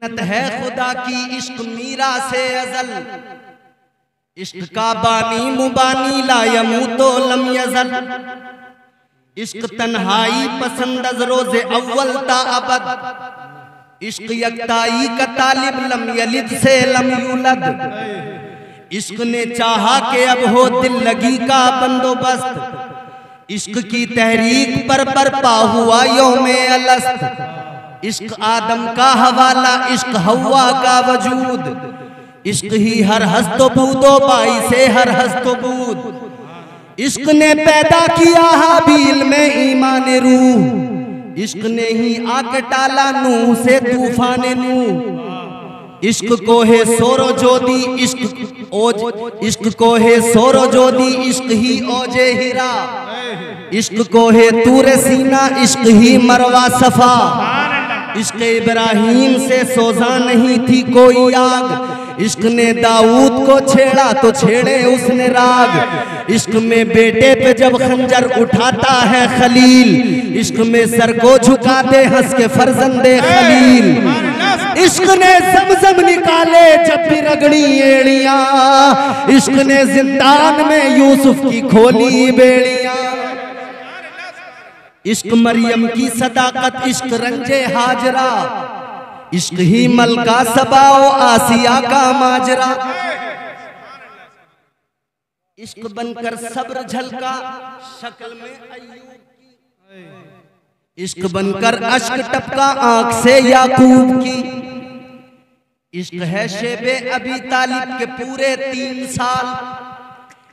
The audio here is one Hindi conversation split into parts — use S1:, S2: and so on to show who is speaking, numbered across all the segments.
S1: नत है खुदा की इश्क मीरा से अजल, इश्क का बानी मुबानी ला यमूतो लम यजल। इश्क तन्हाई पसंद अज रोज़े अव्वल ता अबद, इश्क यकताई का तालिब लम यलिद से लम यूलद। इश्क ने चाहा कि अब हो दिल लगी का बंदोबस्त, इश्क की तहरीक पर बरपा हुआ यौमे अलस्त। इश्क आदम का हवाला, इश्क हवा का वजूद, इश्क ही हर हस्तबूदो बाई से हर हस्तबूद। इश्क ने पैदा किया हाबील में ईमान रूह, इश्क ने ही आके टाला नूह से तूफान नूह। इश्क को है सोरो जोदी, इश्क ओज, इश्क को है सोरो जोदी, इश्क ही ओजे हिरा। इश्क को है तूरे सीना, इश्क ही मरवा सफा। इश्क इब्राहीम से सोजा नहीं थी कोई आग, इश्क ने दाऊद को छेड़ा तो छेड़े उसने राग। इश्क में बेटे पे जब खंजर उठाता है खलील, इश्क में सर को झुका दे हंस के फर्जंदे खलील। इश्क ने ज़मज़म निकाले जब भी रगड़ी एड़ियां, इश्क ने जिंदान में यूसुफ की खोली बेड़ियां। इश्क मरियम की सदाकत, इश्क रंजे हाजरा, इश्क ही मलका सबाओ आसिया का माजरा। इश्क बनकर सब्र झलका शक्ल में अय्यूब की, इश्क बनकर अश्क टपका आंख से याकूब की। इश्क है शेबे अबी तालिब के पूरे 3 साल,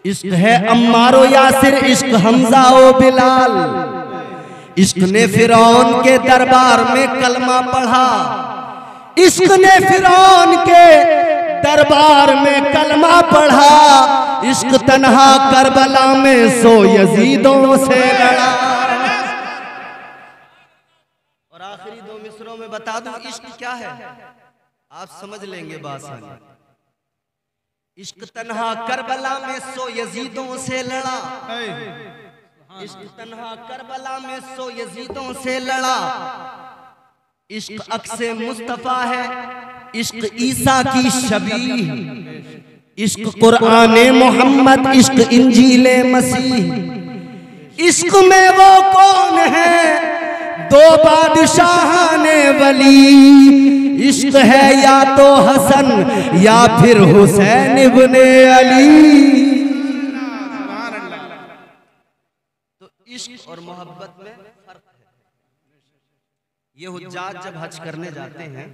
S1: इश्क है अम्मारो यासिर, इश्क हमजा ओ बिलाल। इश्क ने फिरौन के दरबार में कलमा पढ़ा, इश्क ने फिरौन के दरबार में कलमा पढ़ा। इश्क तन्हा करबला में सो यजीदों से लड़ा। और आखिरी 2 मिसरों में बता दूं इश्क क्या है, आप समझ लेंगे बात सारी। इश्क तन्हा करबला में सो यजीदों से लड़ा, इश्क तन्हा करबला में सो यजीदों से लड़ा। इश्क अक्से मुस्तफा है, इश्क ईसा की शबीह, इश्क कुराने मोहम्मद, इश्क इंजीले मसीह। इश्क में वो कौन है 2 बादशाहाने वली, इश्क है या तो हसन या फिर हुसैन इब्ने अली। इश्क और मोहब्बत में फर्क है। ये हुज्जाज जब हज करने जाते हैं,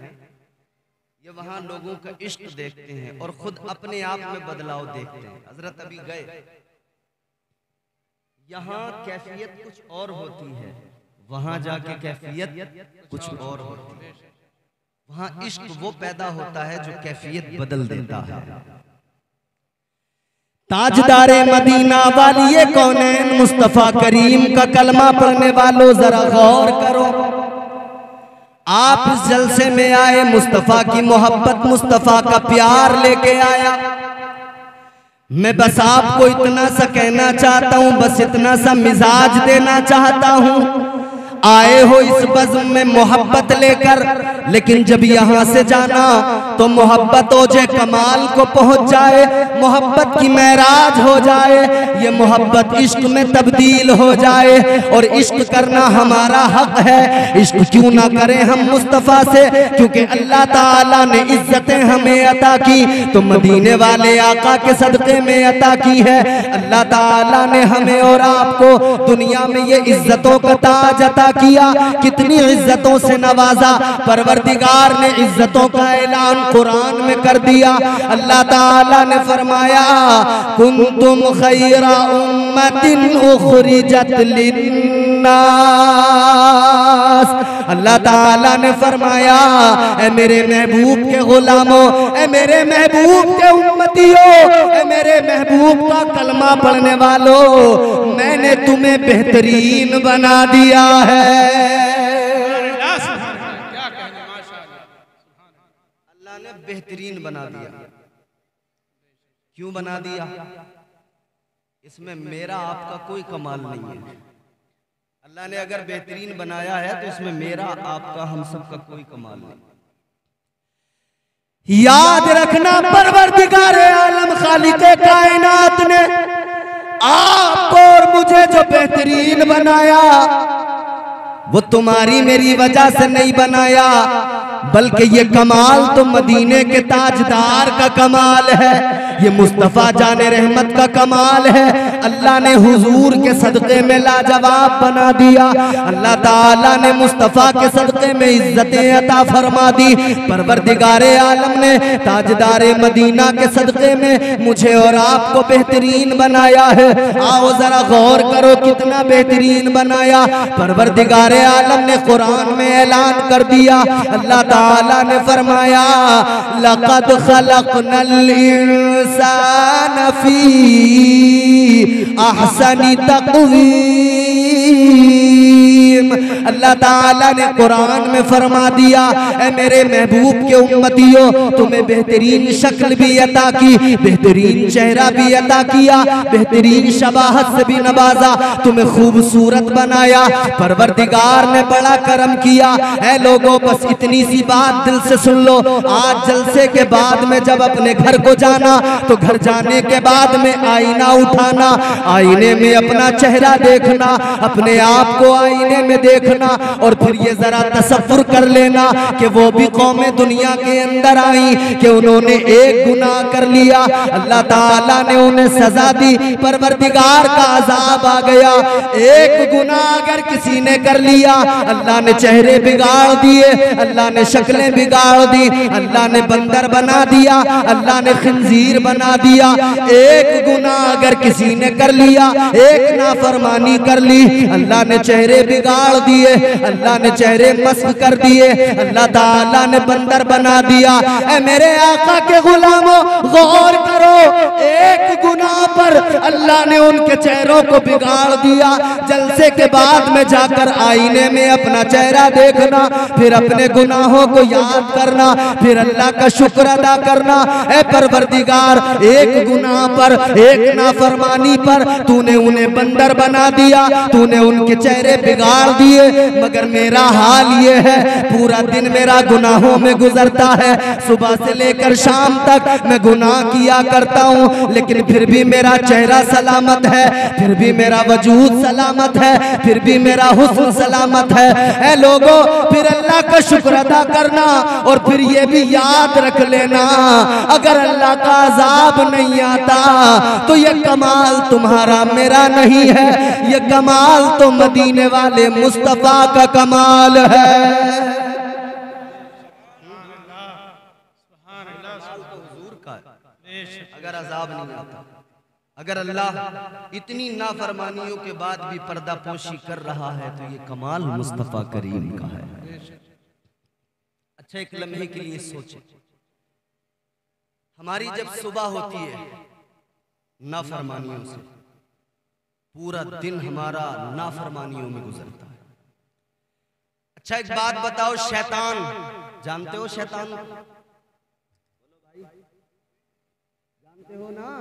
S1: ये वहां लोगों का इश्क देखते हैं और खुद अपने आप में बदलाव देखते हैं। हजरत अभी गए, यहाँ कैफियत कुछ और होती है, वहां जाके कैफियत कुछ और होती है। वहां इश्क वो पैदा होता है जो कैफियत बदल देता है। ताजदारे मदीना वाली कौनैन मुस्तफा करीम का कलमा पढ़ने वालों जरा गौर करो। आप इस जलसे में आए, मुस्तफा की मोहब्बत, मुस्तफा का प्यार लेके आया। मैं बस आपको इतना सा कहना चाहता हूं, बस इतना सा मिजाज देना चाहता हूं। आए हो इस बज़्म में मोहब्बत लेकर, लेकिन जब यहाँ से जाना तो मोहब्बत ओजे कमाल को पहुँच जाए, मोहब्बत की महराज हो जाए, ये मोहब्बत इश्क में तब्दील हो जाए। और इश्क करना हमारा हक है, इश्क क्यों ना करें हम मुस्तफ़ा से, क्योंकि अल्लाह ताला ने इज्जतें हमें अता की तो मदीने वाले आका के सदक़े में अता की है। अल्लाह ताला ने हमें और आपको दुनिया में ये इज्जतों का ताज अता किया, कितनी इज्जतों से नवाजा। परवरदिगार ने इज्जतों का ऐलान कुरान में कर दिया। अल्लाह ताला ने फरमाया कुंतुम खैरा उम्मतिन उखरिजत लिन्नास। अल्लाह ताला ने फरमाया ए मेरे महबूब के गुलामों, ए मेरे महबूब के उम्मतियों, ए मेरे महबूब का कलमा पढ़ने वालों, मैंने तुम्हें बेहतरीन बना दिया है। अल्लाह ने बेहतरीन बना दिया। क्यों बना दिया? इसमें मेरा आपका कोई कमाल नहीं है। अल्लाह ने अगर बेहतरीन बनाया है तो इसमें मेरा आपका हम सब का कोई कमाल नहीं। याद रखना परवरदिगारे आलम खालिके कायनात ने आपको और मुझे जो बेहतरीन बनाया वो तुम्हारी मेरी वजह से नहीं बनाया, बल्कि ये कमाल तो मदीने के ताजदार का कमाल है, ये मुस्तफ़ा जाने रहमत का कमाल है। अल्लाह ने हुजूर के सदक़े में लाजवाब बना दिया, अल्लाह ताला ने मुस्तफ़ा के सदक़े में इज्जतें अता फरमा दी। परवरदिगारे आलम ने ताजदारे मदीना के सदक़े में मुझे और आपको बेहतरीन बनाया है। आओ जरा गौर करो कितना बेहतरीन बनाया। परवरदिगारे आलम ने कुरान में ऐलान कर दिया, अल्लाह ताला ने फरमाया लक़द ख़लक़नल इंसान फी अहसनी तक़वीम। अल्लाह ताला ने कुरान में फरमा दिया, ऐ मेरे महबूब के उम्मतियों, तुम्हें बेहतरीन शक्ल भी अता की, बेहतरीन चेहरा भी अता किया, बेहतरीन शबाहत से भी नवाजा, तुम्हें खूबसूरत बनाया। परवरदिगार ने बड़ा करम किया। ऐ लोगों, बस इतनी सी बात दिल से सुन लो। आज जलसे के बाद में जब अपने घर को जाना तो घर जाने के बाद में आईना उठाना, आईने में अपना चेहरा देखना, अपने आप को आईने में देखना और फिर ये जरा तसव्वुर कर लेना कि वो भी कौमें दुनिया के अंदर आई कि उन्होंने एक गुनाह कर लिया, अल्लाह ताला ने उन्हें सजा दी, परवरदिगार का अजाब आ गया। एक गुनाह अगर किसी ने कर लिया, अल्लाह ने चेहरे बिगाड़ दिए, अल्लाह ने शक्लें बिगाड़ दी, अल्लाह ने बंदर बना दिया, अल्लाह ने खिंजीर बना दिया। एक गुनाह अगर किसी ने कर लिया, एक नाफरमानी कर ली, अल्लाह ने चेहरे बिगाड़ दिए, अल्लाह ने चेहरे मस्क कर दिए, अल्लाह ताला ने बंदर बना दिया। ऐ मेरे आका के गुलामों, गौर करो, एक गुनाह पर अल्लाह ने उनके चेहरों को बिगाड़ दिया। जलसे के बाद में जाकर आईने में अपना चेहरा देखना, फिर अपने गुनाहों को याद करना, फिर अल्लाह का शुक्र अदा करना। ऐ परवरदिगार, एक गुनाह पर, एक नाफरमानी पर तूने उन्हें बंदर बना दिया, तूने उनके चेहरे बिगाड़ दिए, मगर मेरा हाल ये है, पूरा दिन मेरा गुनाहों में गुजरता है, सुबह से लेकर शाम तक मैं गुनाह किया करता हूँ, लेकिन फिर भी मेरा चेहरा सलामत है, फिर भी मेरा वजूद सलामत है, फिर भी मेरा हुस्न सलामत है। ऐ लोगों, फिर अल्लाह का शुक्र अदा करना और फिर ये भी याद रख लेना, अगर अल्लाह का अजाब नहीं आता तो ये कमाल तुम्हारा मेरा नहीं है, ये कमाल तो मदीने वाले मुस्तफा का कमाल है। अगर अजाब नहीं आता, अगर अल्लाह इतनी नाफरमानियों के बाद भी पर्दा पोशी कर रहा है तो ये कमाल मुस्तफा करीम का है। अच्छा, एक लम्हे के लिए सोचे, हमारी जब सुबह होती है नाफरमानियों से, पूरा दिन हमारा नाफरमानियों में गुजरता है। अच्छा, एक बात बताओ, शैतान जानते हो? शैतान जानते हो ना?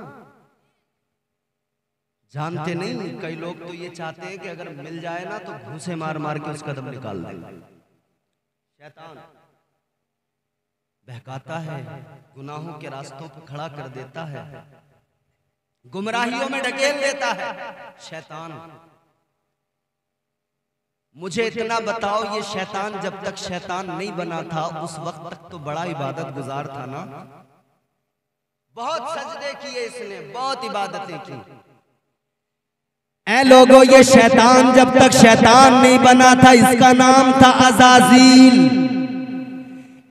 S1: जानते नहीं, कई लोग तो ये चाहते हैं कि अगर मिल जाए ना तो घूंसे मार मार के उसका दम निकाल देंगे। शैतान बहकाता है, गुनाहों के रास्तों पर खड़ा कर देता है, गुमराहियों में ढकेल देता है शैतान। मुझे इतना बताओ, ये शैतान जब तक शैतान नहीं बना था उस वक्त तक तो बड़ा इबादत गुजार था ना? बहुत सजदे किए इसने, बहुत इबादतें की। ऐ लोगों, ये शैतान जब तक शैतान नहीं बना था इसका नाम था अज़ाज़ील।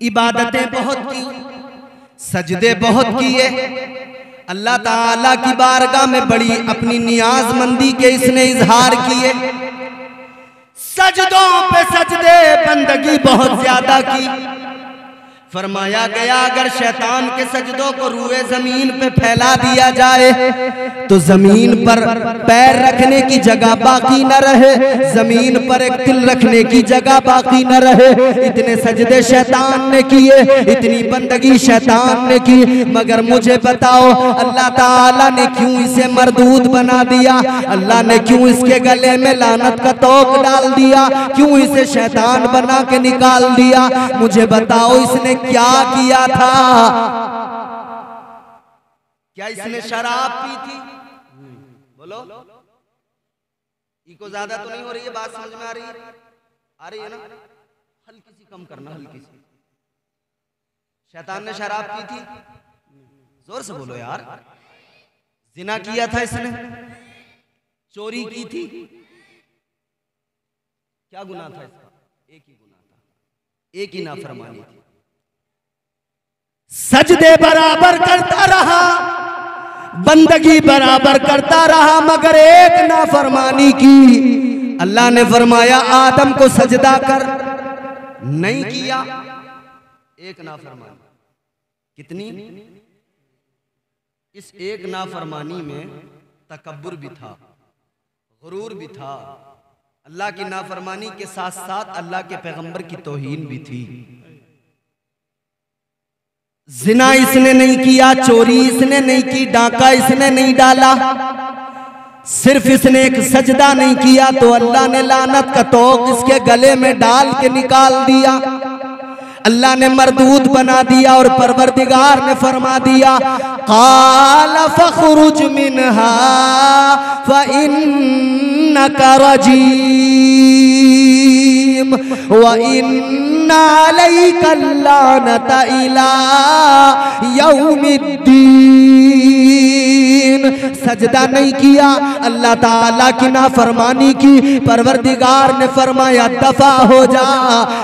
S1: इबादतें बहुत की, सजदे बहुत किए, अल्लाह ताला की बारगाह में बड़ी अपनी नियाजमंदी के इसने इजहार किए, सजदों पे सजदे, बंदगी बहुत ज्यादा की। फरमाया गया अगर शैतान के सजदों को रूए जमीन पे फैला दिया जाए तो जमीन पर पैर रखने की जगह बाकी न रहे, जमीन ऊपर एक दिल रखने की जगह बाकी न रहे। इतने सजदे शैतान ने किए, इतनी बंदगी शैतान ने की, मगर मुझे बताओ अल्लाह ताला ने क्यों इसे मरदूद बना दिया? अल्लाह ने क्यों इसके गले में लानत का तोक डाल दिया? क्यों इसे शैतान बना के निकाल दिया? मुझे बताओ इसने क्या किया था? क्या इसने शराब पी थी? बोलो, इको ज्यादा तो नहीं हो रही है? बात समझ में आ रही है? आ रही है ना? हल्की सी कम करना, हल्की सी। शैतान ने शराब पी थी? जोर से बोलो यार। जिना किया था इसने? चोरी की थी? क्या गुनाह था इसका? एक ही गुनाह था, एक ही नाफरमानी थी। सजदे बराबर करता रहा, बंदगी बराबर करता रहा, मगर एक नाफरमानी की। अल्लाह ने फरमाया आदम को सजदा कर, नहीं किया। एक नाफरमानी। कितनी? इस एक नाफरमानी में तकब्बुर भी था, गुरूर भी था, अल्लाह की नाफरमानी के साथ साथ अल्लाह के पैगंबर की तौहीन भी थी। जिना इसने नहीं किया, चोरी इसने नहीं की, डाका इसने नहीं डाला, सिर्फ इसने एक सजदा नहीं किया तो अल्लाह ने लानत का तोक इसके गले में डाल के निकाल दिया। अल्लाह ने मरदूद बना दिया और परवरदिगार ने फरमा दिया क़ाल फ़ख़रुज मिन्हा फ़इन्नका रजीम व इन्ना अलैका लानता इला यौमिद्दीन। सजदा नहीं किया, अल्लाह ताला की नाफरमानी की, परवरदिगार ने फरमाया दफा हो जा,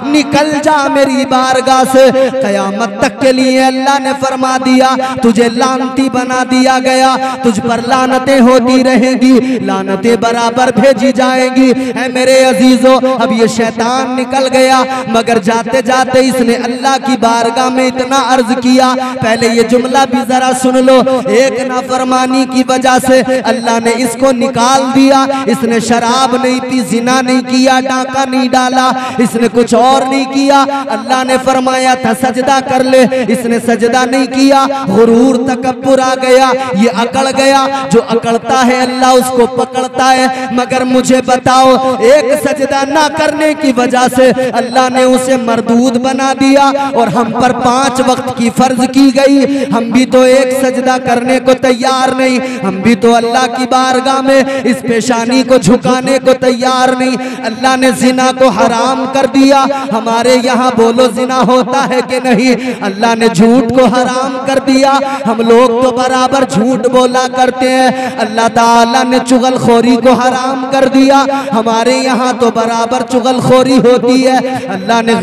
S1: निकल जा मेरी बारगाह से। कयामत तक के लिए अल्लाह ने फरमा दिया तुझे लानती बना दिया गया, तुझ पर लानतें होती रहेंगी, लानतें बराबर भेजी जाएंगी। ऐ मेरे अजीजों, अब ये शैतान निकल गया, मगर जाते जाते इसने अल्लाह की बारगाह में इतना अर्ज किया। पहले ये जुमला भी जरा सुन लो। एक नाफरमानी की वजह से अल्लाह ने इसको निकाल दिया। इसने शराब नहीं पी, जिना नहीं किया, डाका नहीं डाला, इसने कुछ और नहीं किया। अल्लाह ने फरमाया था सजदा कर ले, इसने सजदा नहीं किया। गुरूर तकब्बुर आ गया, ये अकड़ गया। जो अकड़ता है अल्लाह उसको पकड़ता है। मगर मुझे बताओ, एक सजदा ना करने की वजह से अल्लाह ने उसे मरदूद बना दिया और हम पर 5 वक्त की फर्ज की गई। हम भी तो एक सजदा करने को तैयार नहीं, हम भी तो अल्लाह की बारगाह में इस पेशानी को झुकाने को तैयार नहीं। अल्लाह ने जिना को हराम कर दिया। हमारे यहाँ बोलो जिना होता है कि नहीं? अल्लाह ने झूठ को हराम कर दिया। हम लोग तो बराबर झूठ बोला करते हैं। अल्लाह ताला ने चुगलखोरी को हराम कर दिया। हमारे यहाँ तो बराबर चुगलखोरी होती है। अल्लाह ने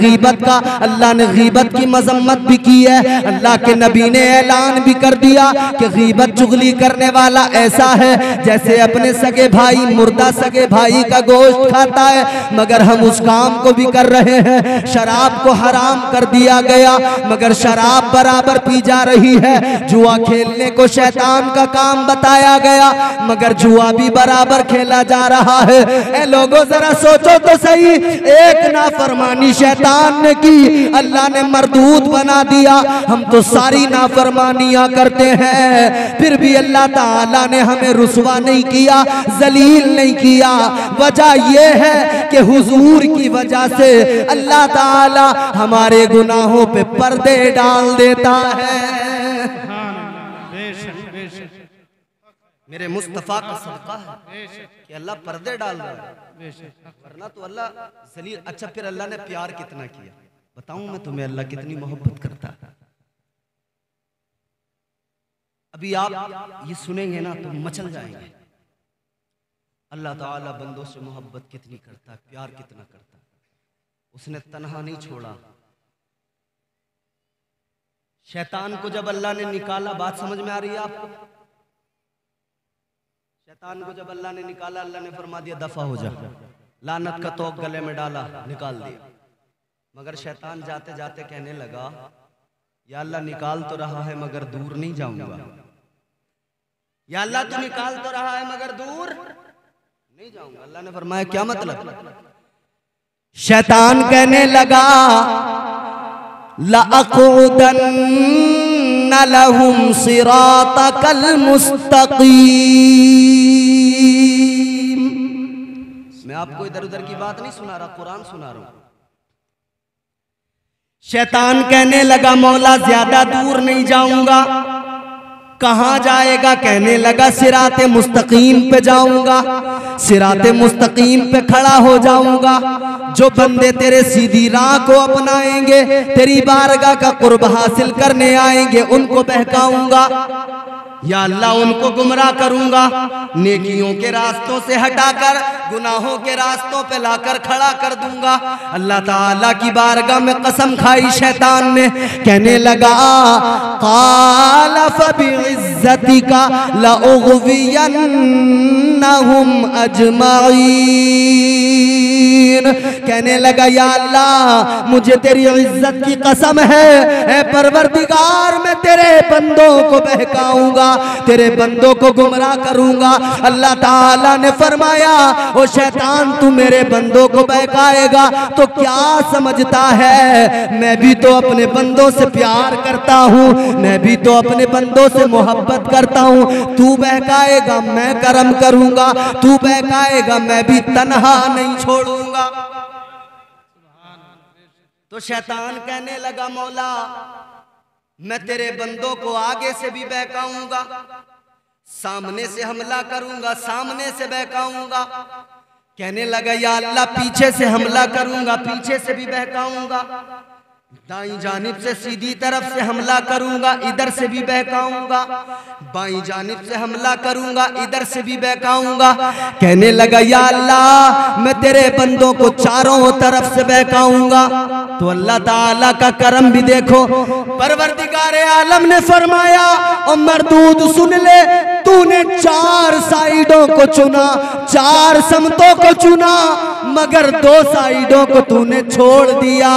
S1: गीबत की मजम्मत भी की है। अल्लाह के नबी ने ऐलान भी कर दिया कि गीबत चुगली करने वाला ऐसा है जैसे अपने सगे भाई, मुर्दा सगे भाई का गोश्त खाता है। मगर हम उस काम को भी कर रहे हैं। शराब को हराम कर दिया गया, मगर शराब बराबर पी जा रही है। जुआ खेलने को शैतान का काम बताया गया, मगर जुआ भी बराबर खेला जा रहा है। ए लोगों, जरा सोचो तो सही, एक नाफरमानी शैतान ने की, अल्लाह ने मरदूद बना दिया। हम तो सारी नाफरमानियां करते हैं, फिर भी अल्लाह ताला ने हमें रुसवा नहीं किया, जलील नहीं किया। वजह यह है कि हुजूर की वजह से अल्लाह ताला हमारे गुनाहों पे पर्दे डाल देता है। मेरे मुस्तफा का सदका है कि अल्लाह पर्दे डाल रहा है, वरना तो अल्लाह जलील। अच्छा, फिर अल्लाह ने प्यार कितना किया? बताऊं मैं तुम्हें अल्लाह कितनी मोहब्बत करता है। अभी आप ये सुनेंगे ना तो मचल जाएंगे। अल्लाह ताला बंदों से मोहब्बत कितनी करता है, प्यार कितना करता है। उसने तन्हा नहीं छोड़ा। शैतान को जब अल्लाह ने निकाला, बात समझ में आ रही है आपको? शैतान को जब अल्लाह ने निकाला, अल्लाह ने फरमा दिया दफा हो जा, लानत का तोक गले में डाला, निकाल दिया। मगर शैतान जाते जाते कहने लगा या अल्लाह निकाल तो रहा है मगर दूर नहीं जाऊंगा। या अल्लाह तो निकाल तो रहा है मगर दूर नहीं जाऊंगा। अल्लाह ने फरमाया क्या मतलब? शैतान कहने लगा लअक़उदन्न लहुम सिरातकल मुस्तक़ीम। मैं आपको इधर उधर की बात नहीं सुना रहा, कुरान सुना रहा हूं। शैतान कहने लगा मौला ज्यादा दूर नहीं जाऊंगा। कहां जाएगा? कहने लगा सिराते मुस्तकीम पे जाऊंगा, सिराते मुस्तकीम पे खड़ा हो जाऊंगा। जो बंदे तेरे सीधी राह को अपनाएंगे, तेरी बारगाह का कुर्ब हासिल करने आएंगे, उनको बहकाऊंगा। या अल्लाह उनको गुमराह करूंगा, नेकियों के रास्तों से हटाकर गुनाहों के रास्तों पे लाकर खड़ा कर दूंगा। अल्लाह ताला की बारगाह में कसम खाई शैतान ने, कहने लगा क़ाल फ़बिइज़्ज़तिका लअग़वियन्नहुम अजमईन। कहने लगा या अल्लाह मुझे तेरी इज्जत की कसम है, ऐ परवरदिगार मैं तेरे बंदों को बहकाऊंगा, तेरे बंदों को गुमराह करूंगा। अल्लाह ताला ने फरमाया ओ शैतान तू मेरे बंदों को बहकाएगा तो क्या समझता है, मैं भी तो अपने बंदों से प्यार करता हूँ, मैं भी तो अपने बंदों से मोहब्बत करता हूँ। तू बहकाएगा मैं करम करूंगा, तू बहकाएगा मैं भी तन्हा नहीं छोड़ूंगा। तो शैतान कहने लगा मौला मैं तेरे बंदों को आगे से भी बहकाऊंगा, सामने से हमला करूंगा, सामने से बहकाऊंगा। कहने लगा या अल्लाह पीछे से हमला करूंगा, पीछे से भी बहकाऊंगा, दाईं जानिब से सीधी तरफ से हमला करूंगा, इधर से भी बहकाऊंगा, बाईं जानिब से हमला करूंगा, इधर से भी बहकाऊंगा। कहने लगा या अल्लाह मैं तेरे बंदों को चारों तरफ से बहकाऊंगा। तो अल्लाह ताला का करम भी देखो, परवरदिगार आलम ने फरमाया और मरदूद सुन ले, तूने चार साइडों को चुना, चार समतों को चुना, मगर दो साइडों को तूने छोड़ दिया।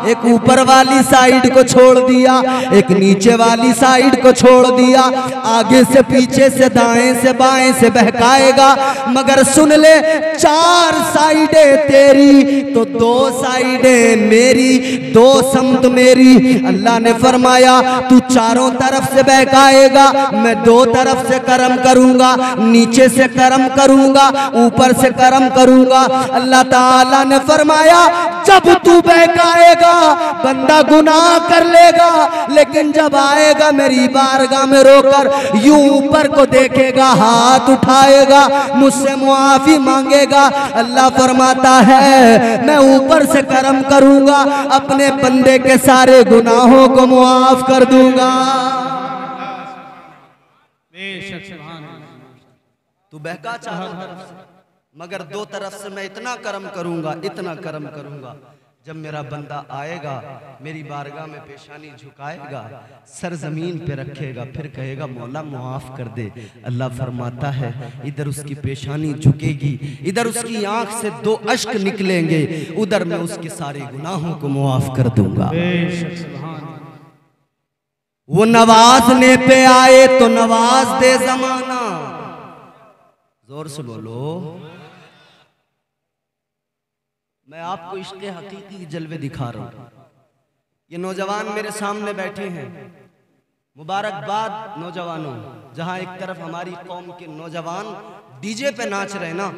S1: एक ऊपर वाली साइड को छोड़ दिया, एक नीचे वाली साइड को छोड़ दिया। आगे से पीछे से दाएं से बाएं से बहकाएगा, मगर सुन ले चार साइडें तेरी तो दो साइडें मेरी, दो समत मेरी। अल्लाह ने फरमाया तू चारों तरफ से बहकाएगा, मैं दो तरफ से करम करूंगा, नीचे से करम करूंगा, ऊपर से करम करूंगा। अल्लाह ताला ने फरमाया जब तू बहकाएगा बंदा गुनाह कर लेगा, लेकिन जब आएगा मेरी बारगाह में रोकर यूं ऊपर को देखेगा, हाथ उठाएगा, मुझसे मुआफी मांगेगा। अल्लाह फरमाता है मैं ऊपर से करम करूंगा, अपने बंदे के सारे गुनाहों को मुआफ कर दूंगा। तू बहका चारों तरफ से, मगर दो तरफ से मैं इतना करम करूंगा, इतना करम करूंगा, जब मेरा बंदा आएगा मेरी बारगाह में पेशानी झुकाएगा, सर जमीन पे रखेगा, फिर कहेगा मौला मुआफ कर दे। अल्लाह फरमाता है इधर उसकी पेशानी झुकेगी, इधर उसकी आंख से दो अश्क निकलेंगे, उधर मैं उसके सारे गुनाहों को मुआफ कर दूंगा। वो नवाजने पे आए तो नवाज दे जमाना, जोर से बोलो। मैं आपको इश्क़ हकीकी के जलवे दिखा रहा हूं। ये नौजवान मेरे सामने बैठे हैं, मुबारकबाद नौजवानों। जहां एक तरफ हमारी कौम के नौजवान डीजे पे नाच रहे ना,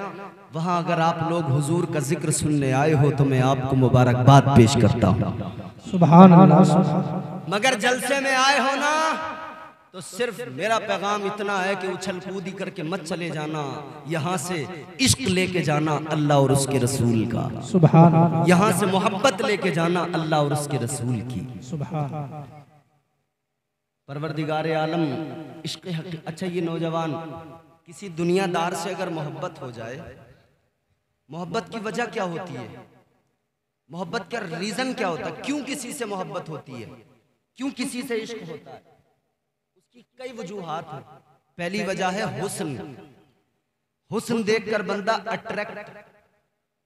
S1: वहां अगर आप लोग हुजूर का जिक्र सुनने आए हो तो मैं आपको मुबारकबाद पेश करता हूं। सुभान अल्लाह। मगर जलसे में आए हो ना तो सिर्फ मेरा पैगाम इतना है कि उछल कूदी करके मत चले जाना, यहाँ से इश्क लेके जाना अल्लाह और उसके रसूल का। सुभान। यहाँ से मोहब्बत लेके जाना अल्लाह और उसके रसूल की। सुभान। परवरदिगार आलम इश्क हकीकी। अच्छा ये नौजवान किसी दुनियादार से अगर मोहब्बत हो जाए, मोहब्बत की वजह क्या होती है, मोहब्बत का रीजन क्या होता है, क्यों किसी से मोहब्बत होती है, क्यों किसी से इश्क होता है, उसकी कई वजूहात हैं। पहली वजह है हुस्न। हुस्न देखकर बंदा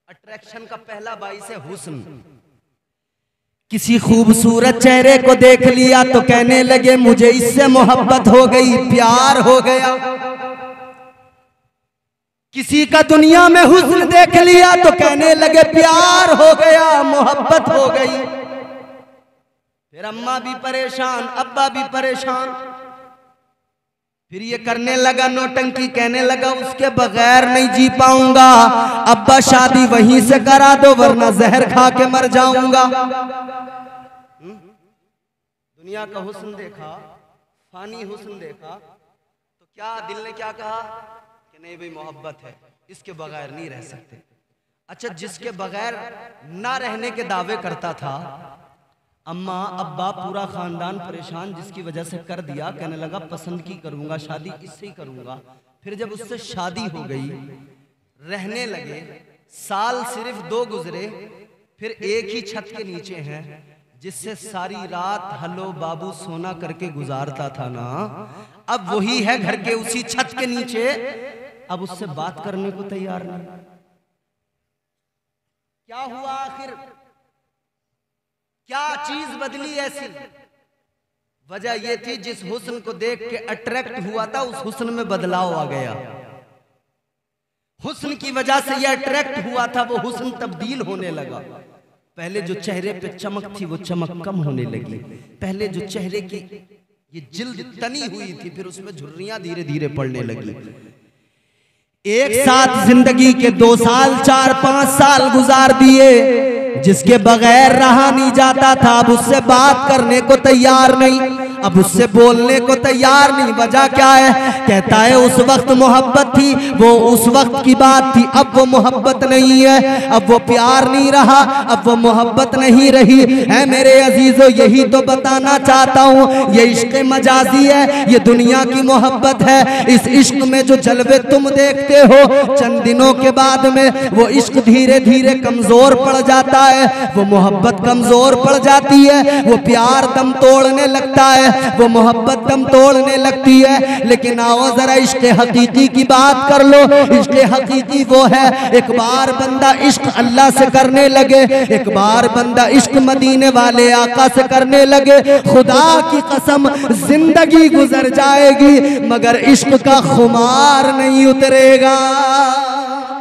S1: अट्रैक्शन का पहला बाइस है हुस्न। किसी खूबसूरत चेहरे को देख लिया तो कहने लगे मुझे इससे मोहब्बत हो गई, प्यार हो गया। किसी का दुनिया में हुस्न देख लिया तो कहने लगे प्यार हो गया, मोहब्बत हो गई। फिर अम्मा भी परेशान, अब्बा भी परेशान। फिर ये करने लगा नौटंकी, कहने लगा उसके बगैर नहीं जी पाऊंगा, अब्बा शादी वहीं से करा दो वरना जहर खा के मर जाऊंगा। दुनिया का हुस्न देखा, फानी हुस्न देखा, तो क्या दिल ने क्या कहा कि नहीं भाई मोहब्बत है, इसके बगैर नहीं रह सकते। अच्छा, जिसके बगैर ना रहने के दावे करता था, अम्मा अब्बा पूरा खानदान परेशान, जिसकी वजह से कर दिया, कहने लगा पसंद की करूंगा, शादी इससे ही करूंगा। फिर जब उससे शादी हो गई, रहने लगे, साल सिर्फ 2 गुजरे, फिर एक ही छत के नीचे हैं, जिससे सारी रात हलो बाबू सोना करके गुजारता था ना, अब वही है घर के उसी छत के नीचे, अब उससे बात करने को तैयार नहीं। क्या हुआ आखिर? क्या चीज बदली ऐसी? वजह यह थी जिस हुस्न को देख के अट्रैक्ट हुआ था, उस हुस्न में बदलाव आ गया। हुस्न की वजह से यह अट्रैक्ट हुआ था, वो हुस्न तब्दील होने लगा। पहले जो चेहरे पे चमक थी वो चमक कम होने लगी। पहले जो चेहरे की ये जिल्द तनी हुई थी, फिर उसमें झुर्रियां धीरे धीरे पड़ने लगी। एक साथ जिंदगी के 2 साल 4-5 साल गुजार दिए, जिसके बगैर रहा नहीं जाता था, अब उससे बात करने को तैयार नहीं, अब उससे बोलने को तैयार नहीं। वजह क्या है? कहता है उस वक्त मोहब्बत थी, वो उस वक्त की बात थी, अब वो मोहब्बत नहीं है, अब वो प्यार नहीं रहा, अब वो मोहब्बत नहीं रही है। मेरे अजीजों, यही तो बताना चाहता हूँ, ये इश्क मजाजी है, ये दुनिया की मोहब्बत है। इस इश्क में जो जलवे तुम देखते हो, चंद दिनों के बाद में वो इश्क धीरे धीरे कमजोर पड़ जाता है, वो मोहब्बत कमजोर पड़ जाती है, वो प्यार दम तोड़ने लगता है, वो मोहब्बत दम तोड़ने लगती है। लेकिन आओ जरा इश्क हकीकी की बात कर लो। इश्क हकीकी वो है, एक बार बंदा इश्क अल्लाह से करने लगे, एक बार बंदा इश्क मदीने वाले आका से करने लगे, खुदा की कसम जिंदगी गुजर जाएगी मगर इश्क का खुमार नहीं उतरेगा।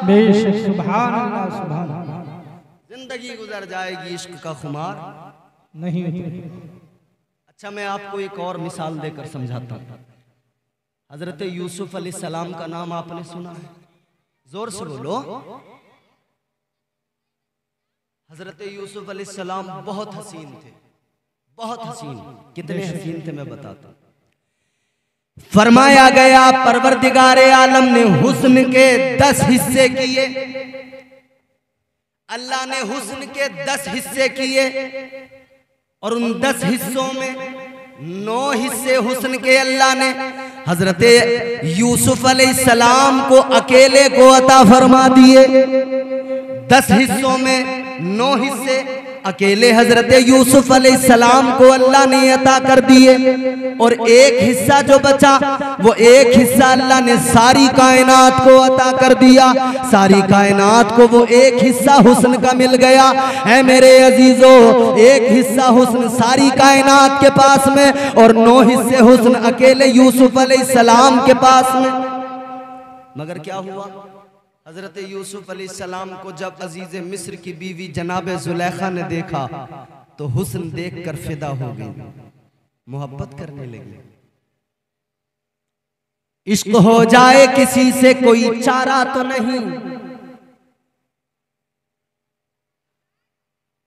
S2: बेशक, सुभान अल्लाह, सुभान अल्लाह।
S1: जिंदगी गुजर जाएगी, इश्क का खुमार
S2: नहीं उतरेगा।
S1: अच्छा, मैं आपको एक और मिसाल देकर समझाता हूँ। हजरत यूसुफ अलैहिस्सलाम का नाम आपने सुना है? जोर से बोलो। हजरत यूसुफ अलैहिस्सलाम बहुत हसीन थे, बहुत हसीन। कितने हसीन थे मैं बताता हूँ। फरमाया गया परवरदिगारे आलम ने हुस्न के 10 हिस्से किए। अल्लाह ने हुस्न के 10 हिस्से किए और उन 10 हिस्सों में 9 हिस्से हुस्न के अल्लाह ने हजरत यूसुफ अलैहिस्सलाम को अकेले को अता फरमा दिए। 10 हिस्सों में 9 हिस्से अकेले हजरत यूसुफ अलैहिस्सलाम को अल्लाह ने अता कर दिए, और एक हिस्सा जो बचा, वो एक हिस्सा अल्लाह ने सारी कायनात को अता कर दिया। सारी कायनात को वो एक हिस्सा हुस्न का मिल गया है। मेरे अजीजों, एक हिस्सा हुस्न सारी कायनात के पास में और 9 हिस्से हुस्न अकेले यूसुफ अलैहिस्सलाम के पास में। मगर क्या हुआ? हजरत यूसुफ अलैहिस्सलाम को जब अजीज मिस्र की बीवी जनाब जुलेखा ने देखा तो हुस्न देखकर फिदा हो गई, मोहब्बत करने लगी। इश्क हो जाए किसी से कोई चारा तो नहीं।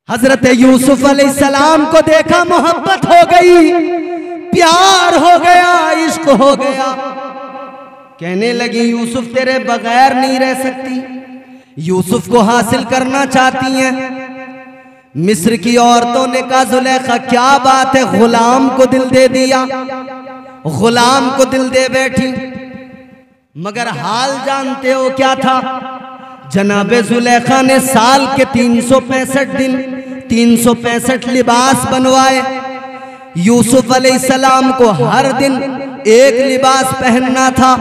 S1: हजरत यूसुफ अलैहिस्सलाम को देखा, मोहब्बत हो गई, प्यार हो गया, इश्क हो गया। कहने लगी यूसुफ तेरे बगैर नहीं रह सकती। यूसुफ को हासिल करना चाहती हैं। मिस्र की औरतों ने कहा जुलेखा क्या बात है, गुलाम को दिल दे दिया, गुलाम को दिल दे बैठी। मगर हाल जानते हो क्या था? जनाबे जुलेखा ने साल के 365 दिन 365 लिबास बनवाए। यूसुफ अलैहिस्सलाम को हर दिन एक लिबास पहनना था,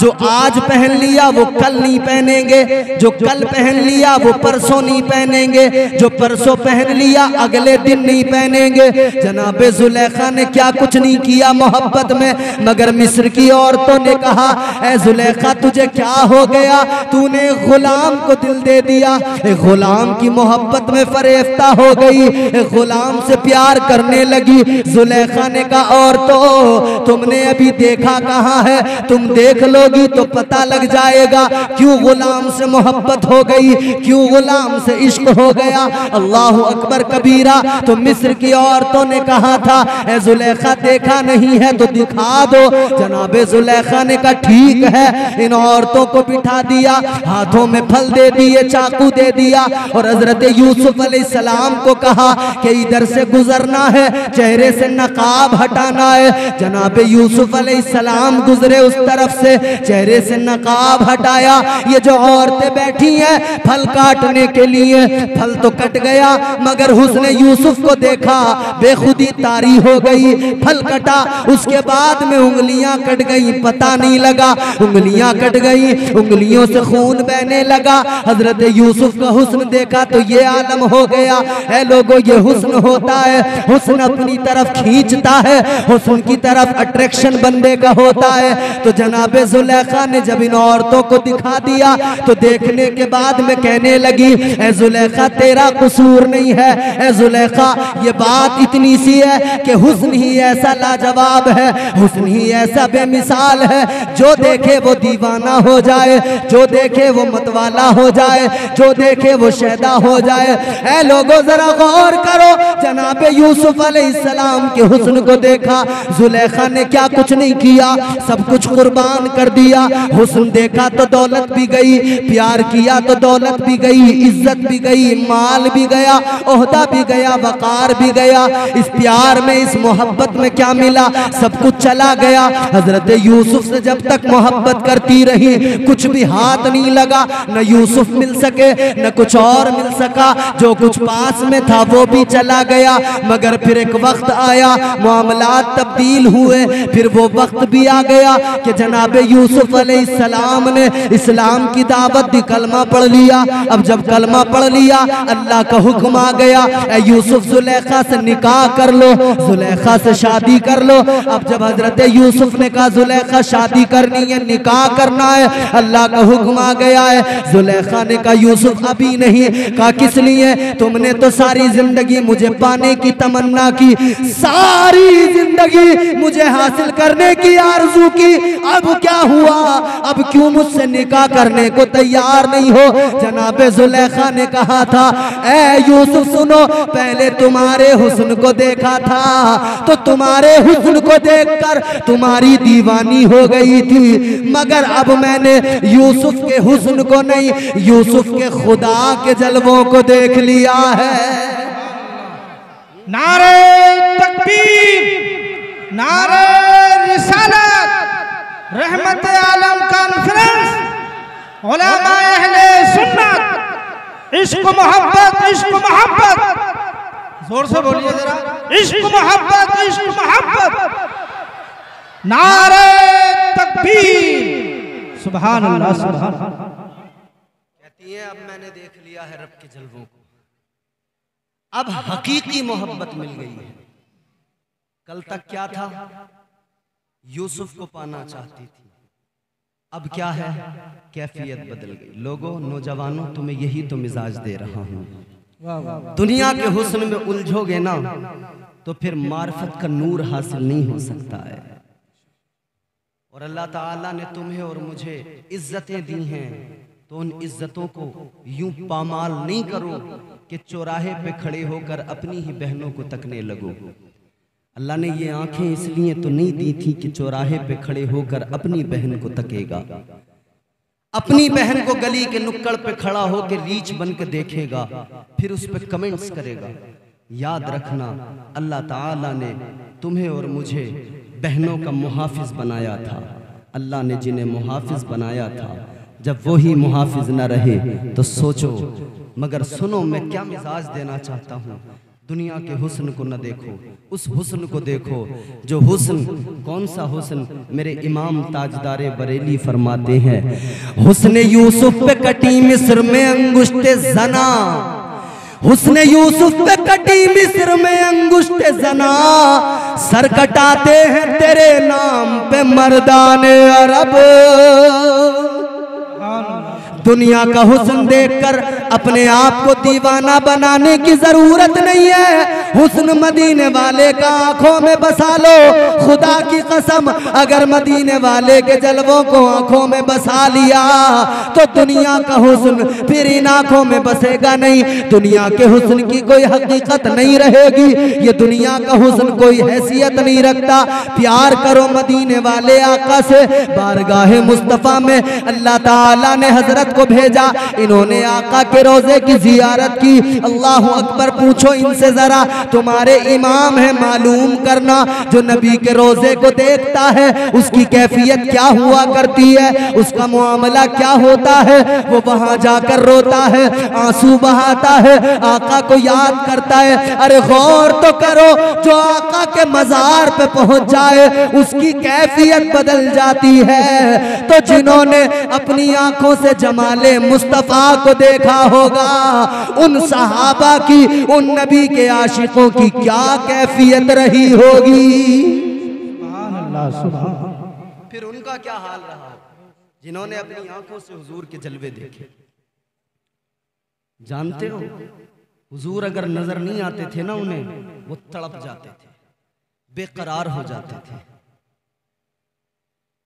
S1: जो आज पहन लिया वो कल नहीं पहनेंगे, जो कल पहन लिया वो परसों नहीं पहनेंगे, जो परसों पहन लिया अगले दिन नहीं पहनेंगे। जनाब जुलेखा ने क्या कुछ नहीं किया मोहब्बत में, मगर मिस्र की औरतों ने कहा, ऐ जुलेखा तुझे क्या हो गया, तूने गुलाम को दिल दे दिया। गुलाम की मोहब्बत में फरेफ्ता हो गई, गुलाम से प्यार करने लगी। जुलेखा ने कहा, औरतों तुमने अभी देखा कहाँ है, तुम देख लोगी तो पता लग जाएगा क्यों गुलाम से मोहब्बत हो गई, क्यों गुलाम से इश्क हो गया। अल्लाह अकबर कबीरा। तो मिस्र की औरतों ने कहा था, ए जुलेखा देखा नहीं है तो दिखा दो। जनाबे जुलेखा ने कहा ठीक है। इन औरतों को बिठा दिया, हाथों में फल दे दिए, चाकू दे दिया और हजरत यूसुफ अलैहिस्सलाम को कहा कि इधर से गुजरना है, चेहरे से नकाब हटाना है। जनाबे यूसुफ अलैहिस्सलाम गुजरे उस तरफ से, चेहरे से नकाब हटाया। ये जो औरतें बैठी हैं फल काटने के लिए, फल तो कट गया मगर हुस्न यूसुफ को देखा, बेखुदी तारी हो गई। फल कटा, उसके बाद में उंगलियां कट गई, पता नहीं लगा उंगलियां कट गई, उंगलियों से खून बहने लगा। हजरत यूसुफ का हुस्न देखा तो ये आलम हो गया। ऐ लोगों, ये हुस्न होता है, हुस्न अपनी तरफ खींचता है, हुस्न की तरफ अट्रैक्शन बंदे का होता है। तो जनाबे जुलेखा ने जब इन औरतों को दिखा दिया तो देखने के बाद में कहने लगी, ऐ जुलेखा तेरा कसूर नहीं है, ऐ जुलेखा ये बात इतनी सी है कि हुस्न ही ऐसा लाजवाब है, हुस्न ही ऐसा बेमिसाल है, जो देखे वो दीवाना हो जाए, जो देखे वो मतवाला हो जाए, जो देखे वो शैदा हो जाए। ऐ लोगों जरा गौर करो, जनाबे यूसुफ अलैहिस्सलाम के हुस्न को देखा। जुलेखा ने क्या कुछ नहीं किया, सब कुछ कुर्बान कर दिया। हुस्न देखा तो दौलत भी गई, प्यार किया तो दौलत भी गई, इज्जत भी गई, माल भी गया, ओहदा भी गया, वकार भी गया। इस प्यार में, इस मोहब्बत में क्या मिला, सब कुछ चला गया। हजरत यूसुफ से जब तक मोहब्बत करती रही कुछ भी हाथ नहीं लगा, न यूसुफ मिल सके न कुछ और मिल सका, जो कुछ पास में था वो भी चला गया। मगर फिर एक वक्त आया, मामलात तब्दील हुए, फिर वो वक्त भी आ गया कि जनाबे यूसुफ अलैहिस्सलाम ने इस्लाम की दावत दी, कलमा पढ़ लिया। अब जब कलमा पढ़ लिया अल्लाह का हुक्म आ गया, यूसुफ जुलेखा से निकाह कर लो, जुलेखा से शादी कर लो। अब जब हजरत यूसुफ ने कहा जुलेखा शादी करनी है, निकाह करना है, अल्लाह का हुक्म आ गया है। जुलेखा ने कहा यूसुफ अभी नहीं। कहा किस लिए, तुमने तो सारी जिंदगी मुझे पाने की तमन्ना की, सारी जिंदगी मुझे हासिल करने की आरज़ू की, अब क्या हुआ, अब क्यों मुझसे निकाह करने को तैयार नहीं हो। जनाबे जुलेखा ने कहा था, ऐ यूसुफ सुनो, पहले तुम्हारे हुस्न को देखा था तो तुम्हारे हुस्न को देखकर तुम्हारी दीवानी हो गई थी, मगर अब मैंने यूसुफ के हुस्न को नहीं, यूसुफ के खुदा के जलवों को देख लिया है।
S2: नारे तकबीर, नारे रिसालत, रहमत आलम कॉन्फ्रेंस, उलमा अहले सुन्नत, इश्क मोहब्बत, इश्क मोहब्बत, जोर से बोलिए जरा, इश्क मोहब्बत, इश्क मोहब्बत, नारे तकबीर, सुभान अल्लाह, सुभान अल्लाह।
S1: कहती है अब मैंने देख लिया है रब के जलवों को, अब हकीकी मोहब्बत मिल गई है। कल तक क्या था, यूसुफ को पाना चाहती थी, अब क्या है, कैफियत बदल गई। लोगों, नौजवानों, तुम्हें यही तो मिजाज दे रहा हूं। दुनिया के हुस्न में उलझोगे ना तो फिर मार्फत का नूर हासिल नहीं हो सकता है। और अल्लाह ताला ने तुम्हें और मुझे इज्जतें दी हैं, तो उन इज्जतों को यूं पामाल नहीं करो कि चौराहे पे खड़े होकर अपनी ही बहनों को तकने लगो। अल्लाह ने ये आंखें इसलिए तो नहीं दी थी कि चौराहे पे खड़े होकर अपनी बहन को तकेगा, अपनी बहन को गली के नुक्कड़ पे खड़ा होकर रीछ बन के देखेगा, फिर उस पर कमेंट्स करेगा। याद रखना, अल्लाह ताला ने तुम्हें और मुझे बहनों का मुहाफिज बनाया था। अल्लाह ने जिन्हें मुहाफिज बनाया था, जब वही मुहाफिज न रहे तो सोचो। मगर सुनो, मैं क्या मिजाज देना चाहता हूँ, दुनिया के हुस्न को न देखो, उस हुस्न को देखो जो हुस्न, कौन सा हुस्न? मेरे इमाम ताजदारे बरेली फरमाते हैं, हुस्न यूसुफ पे कटी मिस्र में अंगुष्टे जना, हुस्न यूसुफ पे कटी मिस्र में अंगुष्टे जना, सर कटाते हैं तेरे नाम पे मर्दाने अरब। दुनिया का हुस्न देखकर अपने आप को दीवाना बनाने की जरूरत नहीं है, हुस्न मदीने वाले का आंखों में बसा लो। खुदा की कसम, अगर मदीने वाले के जलवों को आंखों में बसा लिया तो दुनिया का हुस्न फिर इन आंखों में बसेगा नहीं। दुनिया के हुस्न की कोई हकीकत नहीं रहेगी, ये दुनिया का हुस्न कोई हैसियत नहीं रखता। प्यार करो मदीने वाले आका से। बारगाह मुस्तफ़ा में अल्लाह ताला ने हजरत को भेजा, इन्होंने आका के रोजे की जियारत की। अल्लाह अकबर, पूछो इनसे जरा, तुम्हारे इमाम है, मालूम करना, जो नबी के रोजे को देखता है उसकी कैफियत क्या हुआ करती है, उसका मुआमला क्या होता है। वो वहां जाकर रोता है, आंसू बहाता है, आका को याद करता है। अरे गौर तो करो, जो आका के मजार पे पहुंच जाए उसकी कैफियत बदल जाती है। तो जिन्होंने अपनी आंखों से जमाले मुस्तफा को देखा होगा, उन सहाबा की, उन नबी के आशिकों की क्या कैफियत रही होगी। फिर उनका क्या हाल रहा जिन्होंने अपनी आंखों से हुजूर के जलवे देखे। जानते हो, हुजूर अगर नजर नहीं आते थे ना उन्हें, वो तड़प जाते थे, बेकरार हो जाते थे।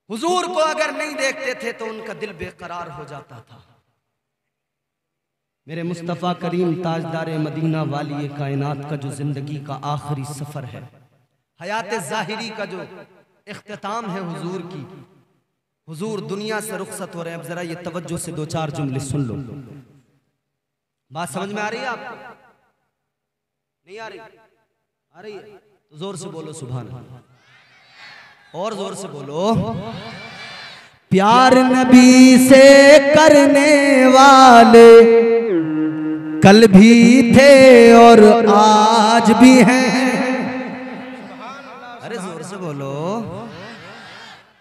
S1: हुजूर को अगर नहीं देखते थे तो उनका दिल बेकरार हो जाता था। मेरे मुस्तफ़ा करीम ताजदारे मदीना वाली कायनात का जो जिंदगी का आखिरी सफर है, हयात ज़ाहिरी का जो इख्तिताम है हुजूर की, हुजूर दुनिया से रुखसत हो रहे हैं। अब जरा ये तवज्जो से दो चार जुमले सुन लो। बात समझ में आ रही है आपको? नहीं आ रही? आ रही है तो जोर से बोलो सुभान अल्लाह, और जोर से बोलो। प्यार नबी से करने वाले कल भी थे और आज भी हैं। अरे जोर से बोलो।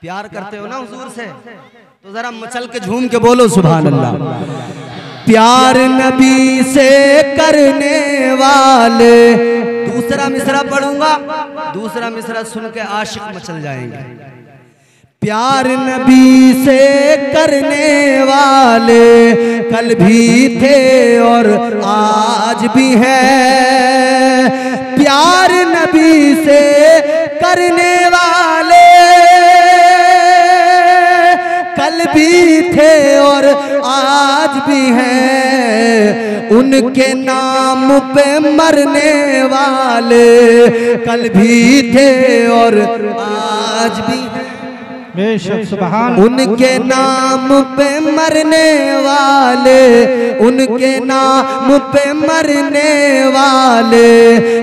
S1: प्यार करते हो ना हुजूर से, तो जरा मचल के झूम के बोलो सुभान अल्लाह। प्यार नबी से करने वाले, दूसरा मिसरा पढ़ूंगा, दूसरा मिसरा सुन के आशिक मचल जाएंगे। प्यार नबी से करने वाले कल भी थे और आज भी हैं। प्यार नबी से करने वाले कल भी थे और आज भी हैं। उनके नाम पे मरने वाले कल भी थे और आज भी हैं।
S2: बेशक सुभान।
S1: उनके नाम पे मरने वाले, उनके नाम पे मरने वाले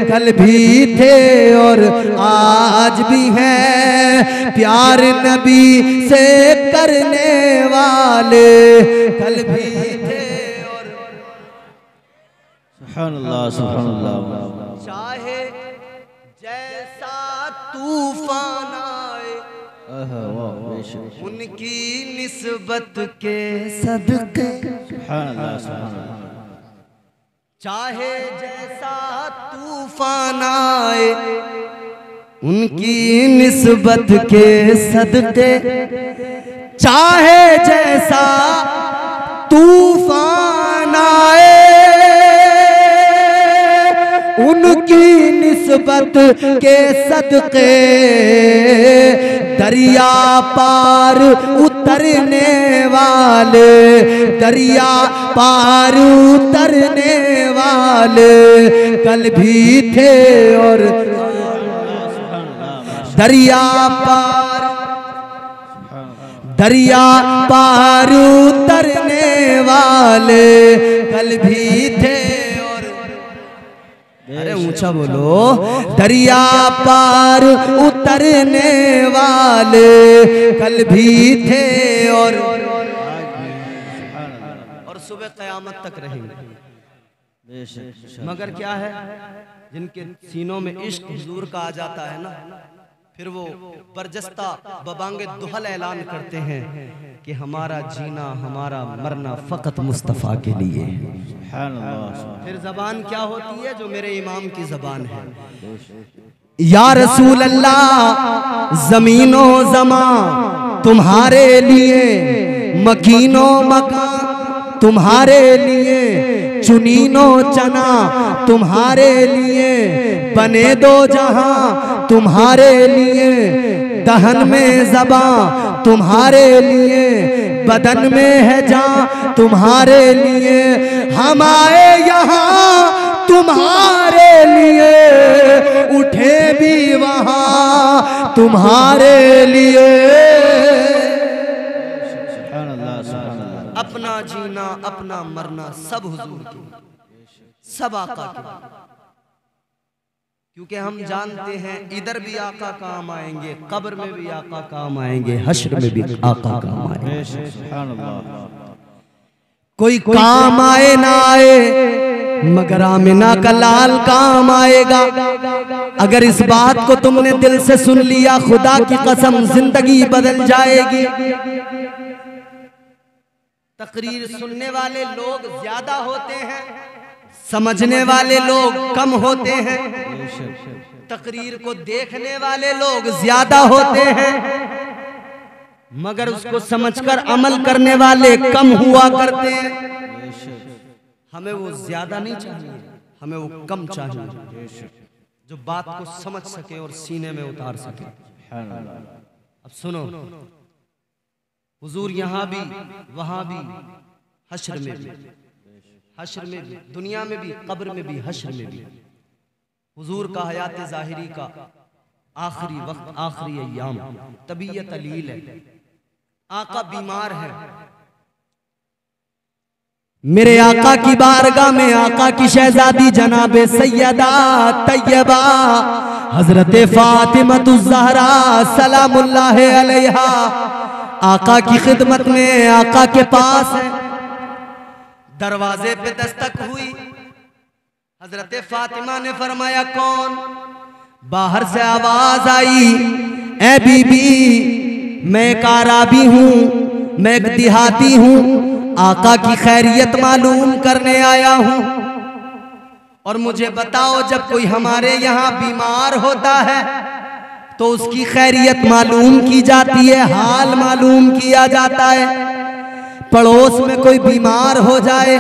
S1: कल भी थे और आज भी हैं। प्यार नबी से करने वाले कल भी थे और
S3: सुभान अल्लाह, सुभान अल्लाह।
S1: चाहे जैसा तूफान आए उनकी निस्बत के सदके, चाहे जैसा तूफान आए उनकी निस्बत के सदके, चाहे जैसा तूफान आए उनकी निस्बत के सदके, दरिया पार उतरने वाले, दरिया पार उतरने वाले कल भी थे और दरिया पार, दरिया पार उतरने वाले कल भी थे और, अरे ऊंचा बोलो, दरिया पार उतरने वाले कल भी थे और सुबह क़यामत तक रहेंगे। मगर क्या है, जिनके सीनों में इश्क हुजूर का आ जाता है ना, फिर वो बरजस्ता बबांगे दुहल ऐलान करते हैं कि हमारा जीना हमारा मरना फकत मुस्तफ़ा के लिए। फिर जबान क्या होती है, जो मेरे इमाम की जबान है, या रसूल अल्लाह ज़मीनो ज़मा तुम्हारे लिए, मकीनो मका तुम्हारे लिए, चुनीनो चना तुम्हारे लिए, बने दो जहां तुम्हारे लिए, दहन में ज़बां तुम्हारे लिए, बदन में है जान तुम्हारे लिए, हम आए यहाँ तुम्हारे लिए, उठे भी वहाँ तुम्हारे लिए। अपना जीना अपना मरना सब हुजूर के, सब आका के, क्योंकि हम जानते हैं इधर भी आका काम आएंगे, कब्र में भी आका काम आएंगे, हश्र में भी आका काम आएंगे। कोई काम आए ना आए मगर आमिना का लाल काम आएगा। अगर इस बात को तुमने दिल से सुन लिया, खुदा की कसम जिंदगी बदल जाएगी। तकरीर सुनने वाले लोग ज्यादा होते हैं, समझने वाले लोग कम होते हैं। तकरीर को देखने वाले लोग ज्यादा होते हैं, मगर उसको समझकर अमल करने वाले कम हुआ करते हैं। हमें वो ज्यादा नहीं चाहिए, हमें वो कम चाहिए, जो बात को समझ सके और सीने में उतार सके। अब सुनो, हुजूर यहाँ भी वहाँ भी, हश्र में भी, हश्र में भी, दुनिया में भी, कब्र में भी, हश्र में भी। हुजूर का हयात ज़ाहिरी का आखिरी वक्त, आखिरी अय्याम, तबीयत अलील है, आका बीमार है। मेरे आका की बारगाह में आका की शहजादी जनाबे सैयदा तैयबा हजरत फातिमतुज़ ज़हरा सलामुल्लाह अलैहा आका की खिदमत में, आका के पास है। दरवाजे पे दस्तक हुई, हजरत फातिमा ने फरमाया कौन? बाहर से आवाज आई, ए बीबी मैं एक आराबी हूँ, मैं एक देहाती हूँ, आका की खैरियत मालूम करने आया हूँ। और मुझे बताओ, जब कोई हमारे यहाँ बीमार होता है तो उसकी खैरियत मालूम की जाती है, हाल मालूम किया जाता है। पड़ोस में कोई बीमार हो जाए,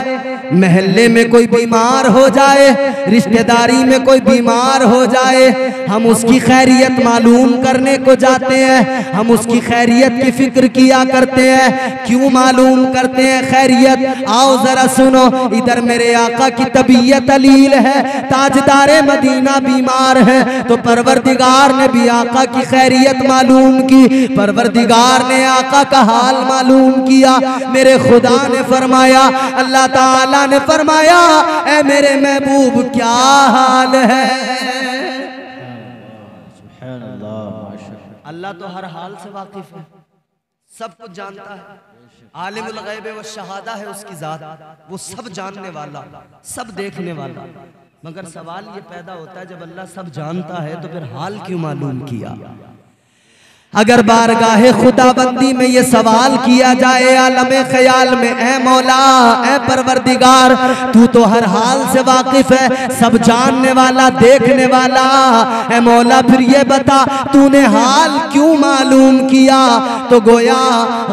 S1: महल्ले में कोई बीमार हो जाए, रिश्तेदारी में कोई बीमार हो जाए, हम उसकी खैरियत मालूम करने को जाते हैं, हम उसकी खैरियत की फिक्र किया करते हैं। क्यों मालूम करते हैं खैरियत? आओ जरा सुनो, इधर मेरे आका की तबीयत अलील है, ताजदारे मदीना बीमार है, तो परवरदिगार ने भी आका की खैरियत मालूम की, परवरदिगार ने आका का हाल मालूम किया। मेरे खुदा ने फरमाया, अल्लाह ताला ने फरमाया, ऐ मेरे महबूब क्या हाल है। अल्लाह तो हर हाल से वाकिफ है, सब कुछ जानता है, आलिमुल गैब व शहादा है उसकी जात, वो सब जानने वाला, सब देखने वाला। मगर सवाल ये पैदा होता है, जब अल्लाह सब जानता है तो फिर हाल क्यों मालूम किया? अगर बारगाहे खुदाबंदी में ये सवाल किया जाए आलमे ख्याल में, ए मौला, ए परवरदिगार, तू तो हर हाल से वाकिफ है, सब जानने वाला, देखने वाला, ए मौला फिर ये बता तूने हाल क्यों मालूम किया? तो गोया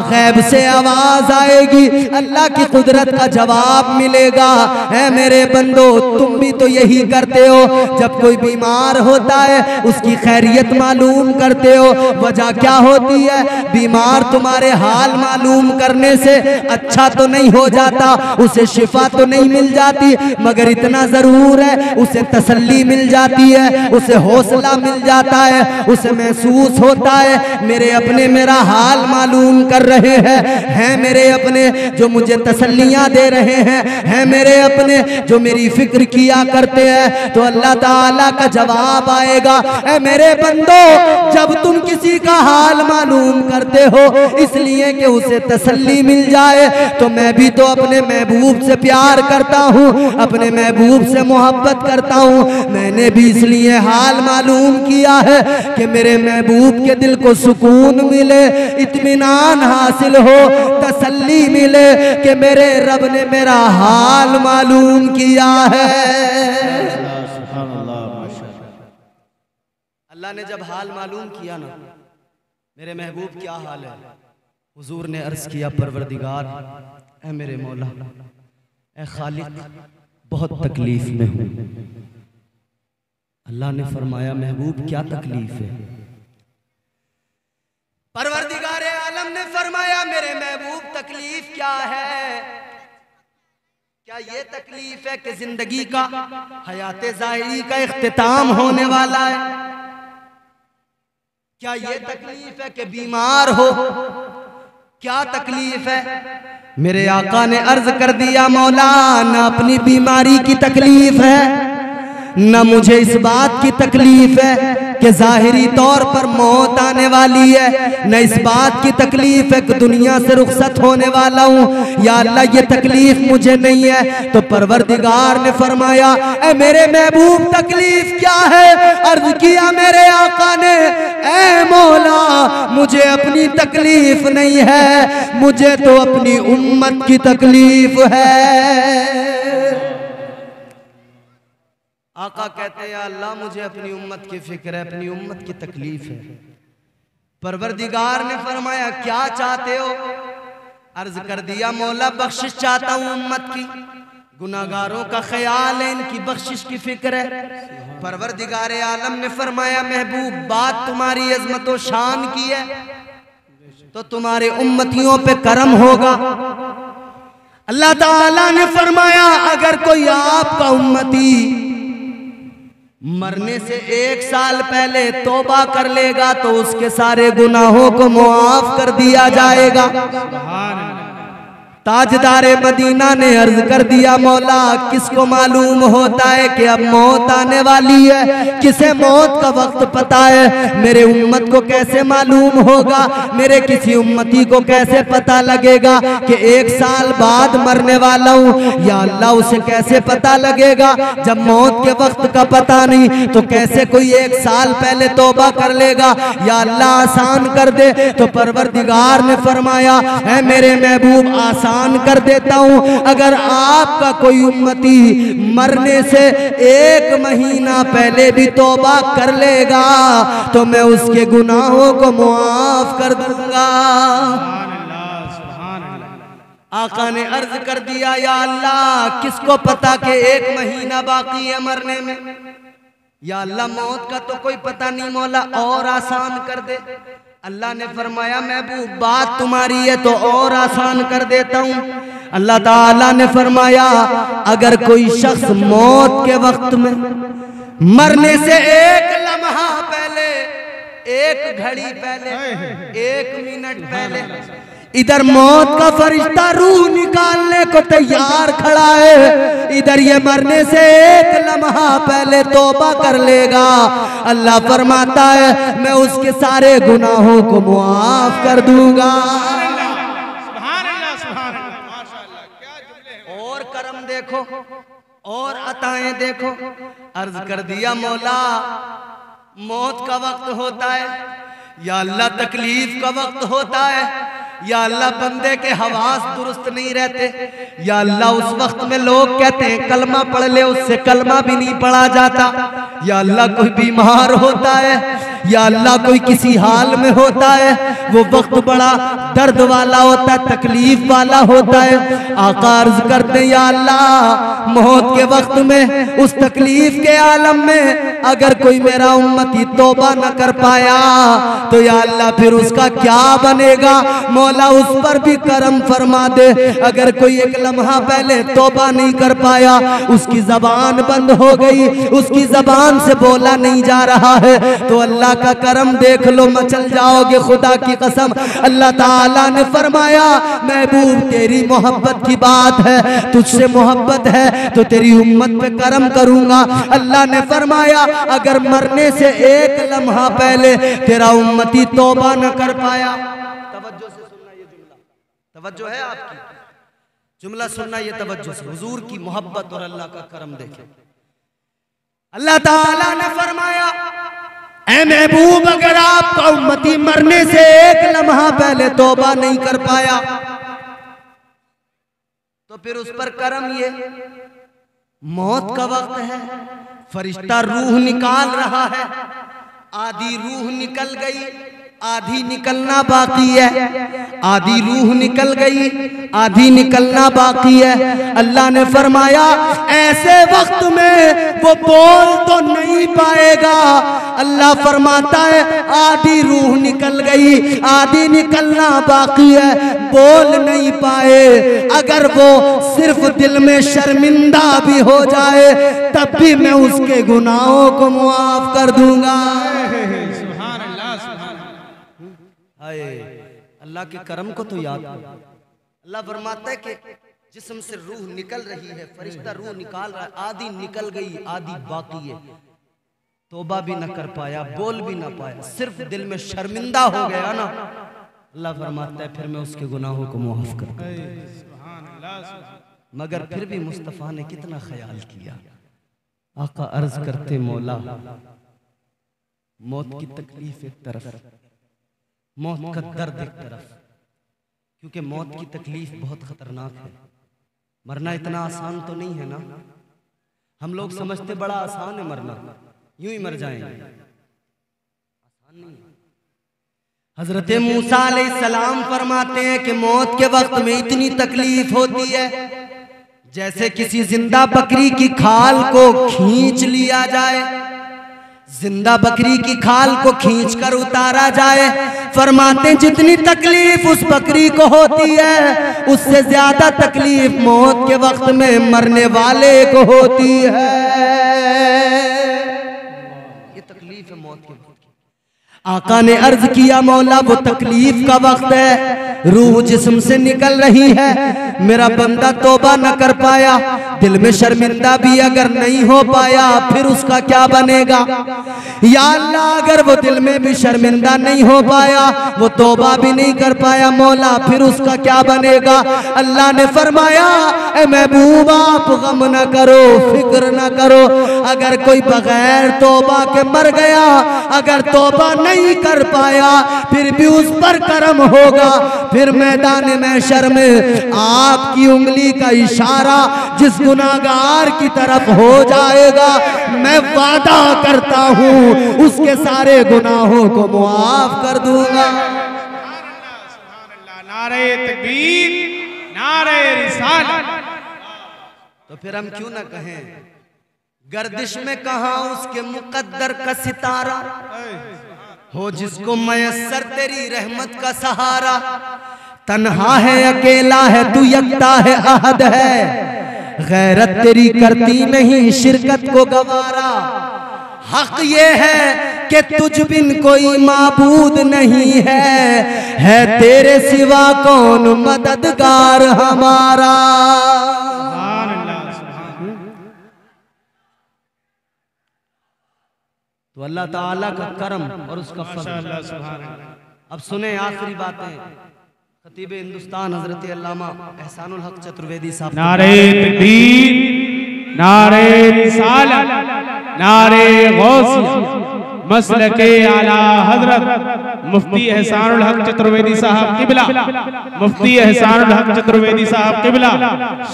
S1: गैब से आवाज आएगी, अल्लाह की कुदरत का जवाब मिलेगा। ए मेरे बंदो, तुम भी तो यही करते हो, जब कोई बीमार होता है उसकी खैरियत मालूम करते हो। वजह क्या होती है? बीमार तुम्हारे हाल मालूम करने से अच्छा तो नहीं हो जाता, उसे शिफा तो नहीं मिल जाती, मगर इतना जरूर है उसे तसल्ली मिल जाती है, उसे हौसला मिल जाता है, उसे महसूस होता है मेरे अपने मेरा हाल मालूम कर रहे हैं मेरे अपने जो मुझे तसल्लियां दे रहे हैं मेरे अपने जो मेरी फिक्र किया करते हैं। तो अल्लाह ताला का जवाब आएगा, ऐ मेरे बंदो, जब तुम किसी का हाल मालूम करते हो इसलिए कि उसे तसल्ली मिल जाए। तो मैं भी तो अपने महबूब से प्यार करता हूँ, अपने महबूब से मोहब्बत करता हूँ। मैंने भी इसलिए हाल मालूम किया है कि मेरे महबूब के दिल को सुकून मिले, इत्मीनान हासिल हो, तसल्ली मिले कि मेरे रब ने मेरा हाल मालूम किया है। अल्लाह ने जब हाल मालूम किया ना मेरे महबूब क्या हाल है, हुजूर ने अर्ज किया परवरदिगार ऐ मेरे मौला ऐ खालिक बहुत तकलीफ में हूं। अल्लाह ने फरमाया महबूब क्या तकलीफ है? परवरदिगार आलम ने फरमाया मेरे महबूब तकलीफ क्या है? क्या ये तकलीफ है कि जिंदगी का हयाते ज़ाहिरी का इख्तिताम होने वाला है? क्या ये तकलीफ है कि बीमार हो? क्या तकलीफ है? मेरे आका ने अर्ज कर दिया मौला न अपनी बीमारी की तकलीफ है न मुझे इस बात की तकलीफ है कि जाहिरी तौर पर मौत आने वाली है, न इस बात की तकलीफ है कि दुनिया से रुखसत होने वाला हूँ। या अल्लाह ये तकलीफ मुझे नहीं है। तो परवरदिगार ने फरमाया ऐ मेरे महबूब तकलीफ क्या है? अर्ज किया मेरे आका ने ऐ मौला मुझे अपनी तकलीफ नहीं है, मुझे तो अपनी उम्मत की तकलीफ है। आका कहते हैं अल्लाह मुझे अपनी उम्मत की फिक्र है, अपनी उम्मत की तकलीफ है। परवरदिगार ने फरमाया क्या चाहते हो? अर्ज कर दिया मौला बख्शिश चाहता हूँ उम्मत की, गुनाहगारों का ख्याल है, इनकी बख्शिश की फिक्र है। परवरदिगार आलम ने फरमाया महबूब बात तुम्हारी अजमत व शान की है तो तुम्हारे उम्मतियों पे करम होगा। अल्लाह ताला ने फरमाया अगर कोई आपका उम्मती मरने से 1 साल पहले तौबा कर लेगा तो उसके सारे गुनाहों को मुआफ कर दिया जाएगा। ताजदारे मदीना ने अर्ज कर दिया मौला किसको मालूम होता है कि अब मौत आने वाली है? किसे मौत का वक्त पता है? मेरे उम्मत को कैसे मालूम होगा? मेरे किसी उम्मती को कैसे पता लगेगा कि 1 साल बाद मरने वाला हूँ? या अल्लाह उसे कैसे पता लगेगा जब मौत के वक्त का पता नहीं? तो कैसे कोई 1 साल पहले तौबा कर लेगा? या अल्लाह आसान कर दे। तो परवरदिगार ने फरमाया है मेरे महबूब आसान कर देता हूं। अगर आपका कोई उम्मती मरने से 1 महीना पहले भी तौबा कर लेगा तो मैं उसके गुनाहों को मुआफ कर दूंगा। आका ने अर्ज कर दिया या अल्लाह किसको पता कि 1 महीना बाकी है मरने में? या अल्लाह मौत का तो कोई पता नहीं मौला और आसान कर दे। अल्लाह ने फरमाया महबूब बात तुम्हारी है तो और आसान कर देता हूँ। अल्लाह ताला ने फरमाया अगर कोई शख्स मौत के वक्त में मरने से 1 लम्हा पहले, 1 घड़ी पहले, 1 मिनट पहले इधर मौत का फरिश्ता रूह निकालने को तैयार खड़ा है, इधर ये मरने से 1 लम्हा पहले तौबा कर लेगा, अल्लाह फरमाता है मैं उसके सारे गुनाहों को मुआफ कर दूंगा। और करम देखो और अताएं देखो। अर्ज कर दिया मौला मौत का वक्त होता है या अल्लाह तकलीफ का वक्त होता है या अल्लाह बंदे के हवास दुरुस्त नहीं रहते, या अल्लाह उस वक्त में लोग कहते हैं कलमा पढ़ ले, उससे कलमा भी नहीं पढ़ा जाता, या अल्लाह कोई बीमार होता है, या अल्लाह कोई किसी हाल में होता है, वो वक्त बड़ा दर्द वाला होता है, तकलीफ वाला होता है। आका अर्ज करते या अल्लाह मौत के वक्त में उस तकलीफ के आलम में अगर कोई मेरा उम्मती तौबा न कर पाया तो या अल्लाह फिर उसका क्या बनेगा? मौला उस पर भी करम फरमा दे। अगर कोई 1 लम्हा पहले तौबा नहीं कर पाया, उसकी जबान बंद हो गई, उसकी जबान से बोला नहीं जा रहा है, तो अल्लाह मौला का करम देख लो, मचल जाओगे खुदा की कसम। अल्लाह ताला ने फरमाया महबूब तेरी मोहब्बत की बात है, तुझसे मोहब्बत है तो तेरी उम्मत पे करम करूंगा। अल्लाह ने फरमाया अगर मरने से एक लम्हा पहले तेरा उम्मती तौबा न कर पाया, तवज्जो से सुनना ये जुमला, तवज्जो है आपकी, जुमला सुनना ये तवज्जो से, हुजूर की मोहब्बत और अल्लाह का करम देखें। अल्लाह ताला ने फरमाया ऐ महबूब अगर आपका उम्मती मरने से एक लम्हा पहले तौबा नहीं कर पाया तो फिर उस पर करम ये मौत का वक्त है, फरिश्ता रूह निकाल रहा है, आधी रूह निकल गई, आधी निकलना बाकी है, आधी रूह निकल गई, आधी निकलना बाकी है। अल्लाह ने फरमाया ऐसे वक्त में वो बोल तो नहीं पाएगा। अल्लाह फरमाता है आधी रूह निकल गई, आधी निकलना बाकी है, बोल नहीं पाए। अगर वो सिर्फ दिल में शर्मिंदा भी हो जाए तब भी मैं उसके गुनाहों को मुआफ कर दूंगा। अल्लाह के करम को तो याद करो। अल्लाह फरमाता है कि जिस्म से रूह निकल रही है, फरिश्ता रूह निकाल रहा है, आधी निकल गई, आधी बाकी है, तौबा भी ना कर पाया, बोल भी ना पाया, सिर्फ दिल में शर्मिंदा हो गया ना, अल्लाह फरमाता है फिर मैं उसके गुनाहों को मुआफ कर दूंगा। मगर फिर भी मुस्तफ़ा ने कितना ख्याल किया। आका अर्ज करते मौला मौत की तकलीफ एक तरफ, मौत का दर्द एक तरफ, क्योंकि मौत की तकलीफ बहुत खतरनाक है। मरना इतना आसान तो नहीं है ना, हम लोग समझते बड़ा आसान है मरना, यूं ही मर जाएंगे, आसान नहीं है। हजरत मूसा अलैहिस्सलाम फरमाते हैं कि मौत के वक्त में इतनी तकलीफ होती है जैसे किसी जिंदा बकरी की खाल को खींच लिया जाए, जिंदा बकरी की खाल को खींचकर उतारा जाए। फरमाते जितनी तकलीफ उस बकरी को होती है उससे ज्यादा तकलीफ मौत के वक्त में मरने वाले को होती है। ये तकलीफ है मौत के वक्त की। आका ने अर्ज किया मौला वो तकलीफ का वक्त है, रूह जिस्म से निकल रही है, मेरा बंदा तौबा न कर पाया, दिल में शर्मिंदा भी अगर नहीं हो पाया फिर उसका क्या बनेगा। या अल्लाह अगर वो दिल में भी शर्मिंदा नहीं हो पाया, वो तौबा भी नहीं कर पाया, मौला फिर उसका क्या बनेगा। अल्लाह ने फरमाया ए महबूब आप गम न करो, फिक्र न करो, अगर कोई बगैर तौबा के मर गया, अगर तौबा नहीं कर पाया फिर भी उस पर करम होगा। फिर मैदान महशर में आपकी उंगली का इशारा जिस गुनाहगार की तरफ हो जाएगा, मैं वादा करता हूं उसके सारे गुनाहों को मुआफ कर दूंगा।
S4: नारे तकबीर, नारे रिसालत।
S1: तो फिर हम क्यों ना कहें गर्दिश में कहां उसके मुकद्दर का सितारा हो जिसको मयस्सर तेरी रहमत का सहारा। तन्हा है अकेला है तू यकता है अहद है, गैरत तेरी करती नहीं शिरकत को गवारा। हक ये है कि तुझ बिन कोई माबूद नहीं है तेरे सिवा कौन मददगार हमारा। तो अल्लाह ताला का करम और उसका फज़ल। अब सुने आखिरी बातें खतीब हिंदुस्तान हजरत अल्लामा एहसानुल हक चतुर्वेदी साहब।
S4: नारे तकबीर, नारे रिसालत, नारे गौसिया, मसलके आला हजरत मुफ्ती एहसानुल हक चतुर्वेदी साहब किबला, मुफ्ती एहसानुल हक चतुर्वेदी साहब किबला,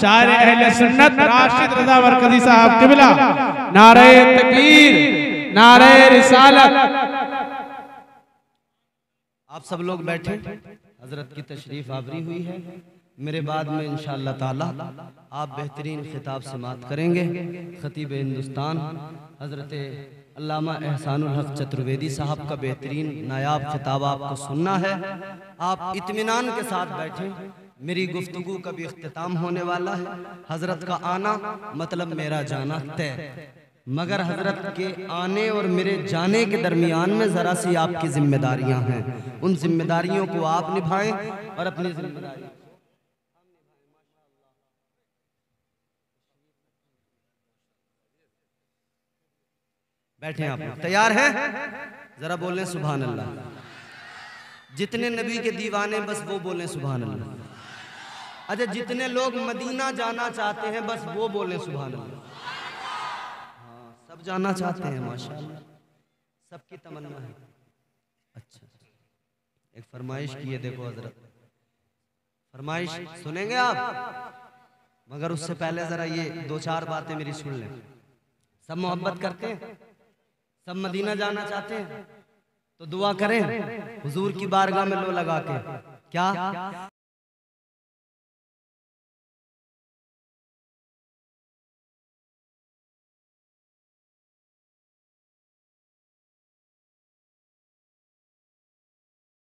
S4: शायर अहले सुन्नत राशिद रजा मरकजी साहब किबला। नारे तकबीर, नारे रिसालत।
S1: आप सब लोग बैठे, हजरत की तशरीफ आवरी हुई है। मेरे बाद में इंशाअल्लाह ताला आप बेहतरीन खिताब समात करेंगे। खतीब हिंदुस्तान हजरत अल्लामा एहसानुल हक चतुर्वेदी साहब का बेहतरीन नायाब खिताब आपको सुनना है। आप इत्मीनान के साथ बैठे, मेरी गुफ्तगू का भी इख्तिताम होने वाला है। हजरत का आना मतलब मेरा जाना तय। मगर हजरत के आने और मेरे जाने के दरमियान में जरा सी आपकी जिम्मेदारियां हैं, उन जिम्मेदारियों को आप निभाएं और अपनी जिम्मेदारी बैठे। आप तैयार हैं? जरा बोलें सुभान अल्लाह। जितने नबी के दीवाने बस वो बोलें सुभान अल्लाह। अच्छा, जितने लोग मदीना जाना चाहते हैं बस वो बोलें सुभान अल्लाह। सब जाना चाहते हैं माशाअल्लाह, सबकी तमन्ना है। अच्छा, एक फरमाइश की है, देखो हजरत, फरमाइश सुनेंगे आप, मगर उससे पहले जरा ये दो चार बातें मेरी सुन लें। सब मोहब्बत करते हैं, सब मदीना जाना चाहते हैं, तो दुआ करें हुजूर की बारगाह में लो लगा के। क्या